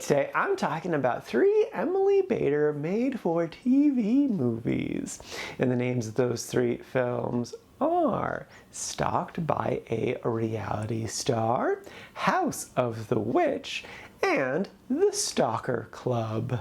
Today I'm talking about 3 Emily Bader made-for-TV movies. And the names of those 3 films are Stalked by a Reality Star, House of the Witch, and The Stalker Club.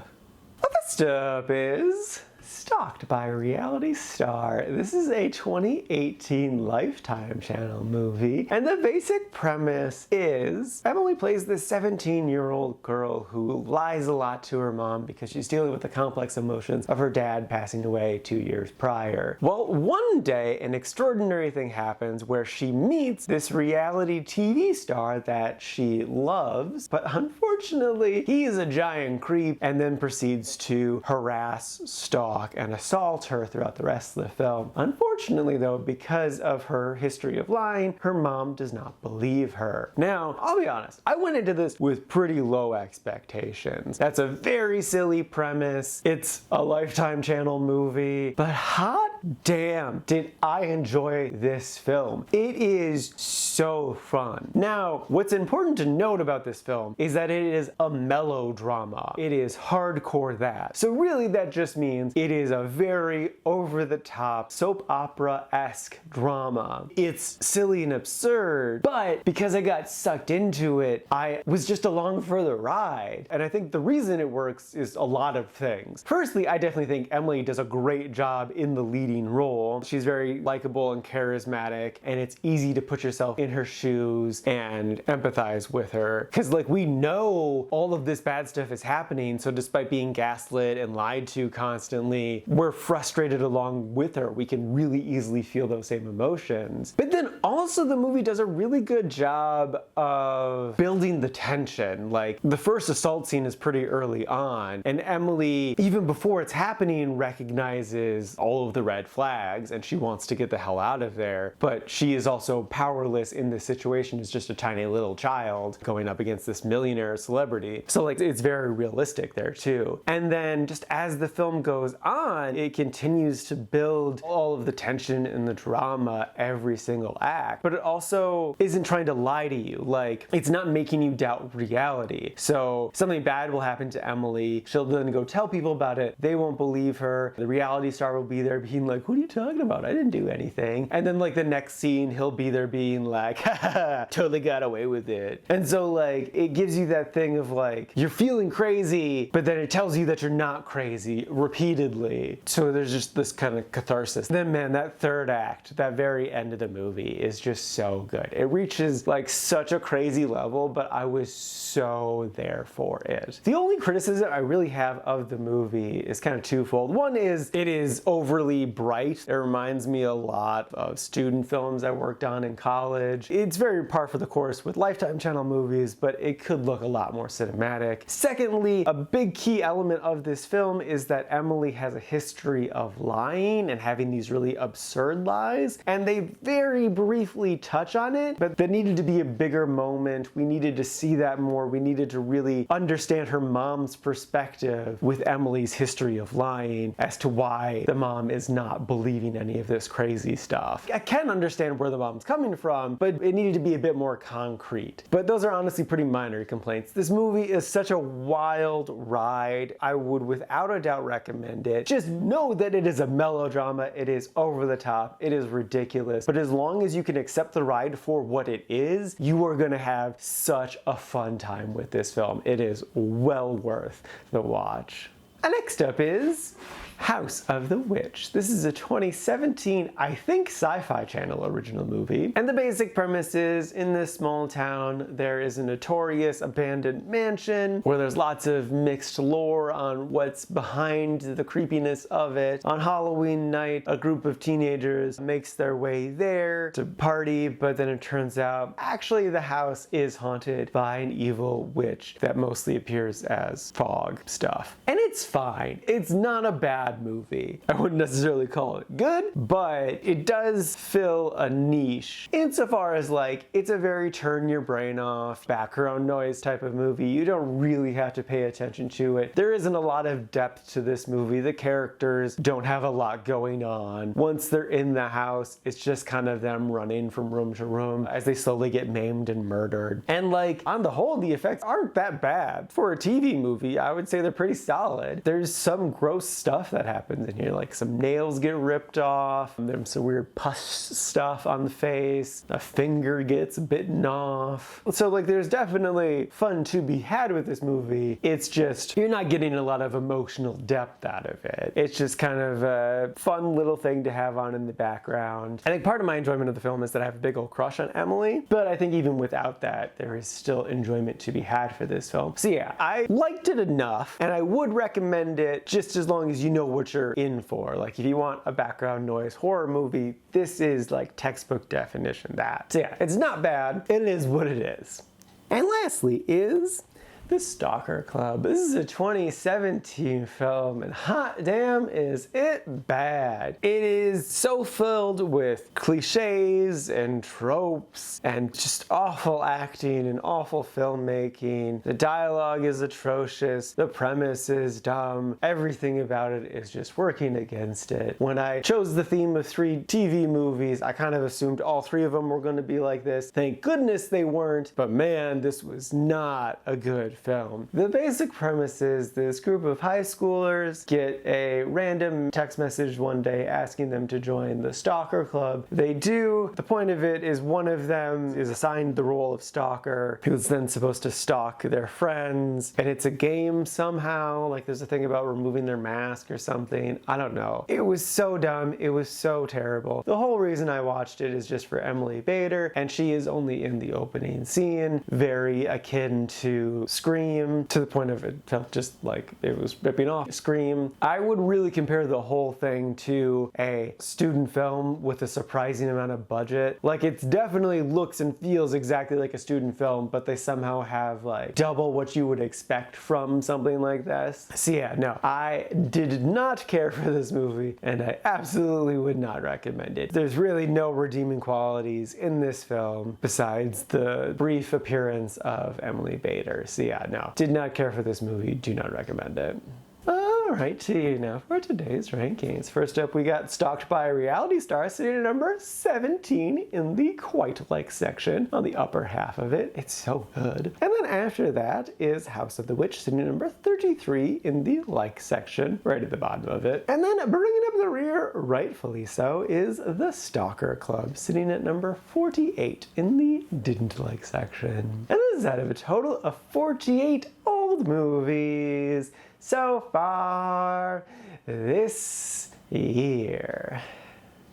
First up is Stalked by a Reality Star. This is a 2018 Lifetime Channel movie, and the basic premise is Emily plays this 17-year-old girl who lies a lot to her mom because she's dealing with the complex emotions of her dad passing away 2 years prior. Well, one day an extraordinary thing happens where she meets this reality TV star that she loves, but unfortunately he is a giant creep and then proceeds to harass, stalk, and assault her throughout the rest of the film. Unfortunately though, because of her history of lying, her mom does not believe her. Now, I'll be honest, I went into this with pretty low expectations. That's a very silly premise. It's a Lifetime Channel movie, but hot damn did I enjoy this film. It is so fun. Now, what's important to note about this film is that it is a melodrama. It is hardcore that. So really that just means it is a very over-the-top soap opera-esque drama. It's silly and absurd, but because I got sucked into it, I was just along for the ride. And I think the reason it works is a lot of things. Firstly, I definitely think Emily does a great job in the leading role. She's very likable and charismatic, and it's easy to put yourself in her shoes and empathize with her. Because like we know all of this bad stuff is happening, so despite being gaslit and lied to constantly, we're frustrated along with her. We can really easily feel those same emotions. But then also the movie does a really good job of building the tension. Like the first assault scene is pretty early on, and Emily, even before it's happening, recognizes all of the red flags and she wants to get the hell out of there. But she is also powerless in this situation as just a tiny little child going up against this millionaire celebrity. So like it's very realistic there too. And then just as the film goes on, it continues to build all of the tension and the drama every single act, but it also isn't trying to lie to you. Like it's not making you doubt reality. So something bad will happen to Emily, she'll then go tell people about it, they won't believe her, the reality star will be there being like, what are you talking about? I didn't do anything. And then like the next scene, he'll be there being like, haha, totally got away with it. And so like it gives you that thing of like, you're feeling crazy, but then it tells you that you're not crazy repeatedly. So there's just this kind of catharsis. Then man, that third act, that very end of the movie is just so good. It reaches like such a crazy level, but I was so there for it. The only criticism I really have of the movie is kind of twofold. One is it is overly bright. It reminds me a lot of student films I worked on in college. It's very par for the course with Lifetime Channel movies, but it could look a lot more cinematic. Secondly, a big key element of this film is that Emily has a history of lying and having these really absurd lies, and they very briefly touch on it, but there needed to be a bigger moment. We needed to see that more. We needed to really understand her mom's perspective with Emily's history of lying as to why the mom is not believing any of this crazy stuff. I can understand where the mom's coming from, but it needed to be a bit more concrete. But those are honestly pretty minor complaints. This movie is such a wild ride. I would without a doubt recommend it. Just know that it is a melodrama, it is over the top, it is ridiculous, but as long as you can accept the ride for what it is, you are gonna have such a fun time with this film. It is well worth the watch. And next up is House of the Witch. This is a 2017, I think, Sci-Fi Channel original movie. And the basic premise is, in this small town, there is a notorious abandoned mansion where there's lots of mixed lore on what's behind the creepiness of it. On Halloween night, a group of teenagers makes their way there to party, but then it turns out, actually the house is haunted by an evil witch that mostly appears as fog stuff. And it's fine. It's not a bad movie. I wouldn't necessarily call it good, but it does fill a niche insofar as like it's a very turn your brain off background noise type of movie. You don't really have to pay attention to it. There isn't a lot of depth to this movie. The characters don't have a lot going on. Once they're in the house, it's just kind of them running from room to room as they slowly get maimed and murdered. And like on the whole, the effects aren't that bad. For a TV movie, I would say they're pretty solid. There's some gross stuff that happens in here, like some nails get ripped off, there's some weird pus stuff on the face, a finger gets bitten off. So like there's definitely fun to be had with this movie. It's just, you're not getting a lot of emotional depth out of it. It's just kind of a fun little thing to have on in the background. I think part of my enjoyment of the film is that I have a big old crush on Emily, but I think even without that, there is still enjoyment to be had for this film. So yeah, I liked it enough, and I would recommend it just as long as you know what you're in for. Like if you want a background noise horror movie, this is like textbook definition that. So yeah, it's not bad. It is what it is. And lastly is The Stalker Club. This is a 2017 film, and hot damn is it bad. It is so filled with cliches and tropes and just awful acting and awful filmmaking. The dialogue is atrocious. The premise is dumb. Everything about it is just working against it. When I chose the theme of 3 TV movies, I kind of assumed all 3 of them were going to be like this. Thank goodness they weren't, but man, this was not a good film. The basic premise is this group of high schoolers get a random text message one day asking them to join the Stalker Club. They do. The point of it is one of them is assigned the role of stalker, who's then supposed to stalk their friends, and it's a game somehow. Like there's a thing about removing their mask or something. I don't know. It was so dumb. It was so terrible. The whole reason I watched it is just for Emily Bader, and she is only in the opening scene, very akin to Scream, to the point of it felt just like it was ripping off Scream. I would really compare the whole thing to a student film with a surprising amount of budget. Like it definitely looks and feels exactly like a student film, but they somehow have like double what you would expect from something like this. So yeah, no, I did not care for this movie, and I absolutely would not recommend it. There's really no redeeming qualities in this film besides the brief appearance of Emily Bader. So yeah, no, did not care for this movie, do not recommend it. Alrighty, now for today's rankings. First up, we got Stalked by a Reality Star sitting at number 17 in the quite like section on the upper half of it. It's so good. And then after that is House of the Witch sitting at number 33 in the like section, right at the bottom of it. And then bringing up the rear, rightfully so, is The Stalker Club sitting at number 48 in the didn't like section. And this is out of a total of 48 old movies so far this year.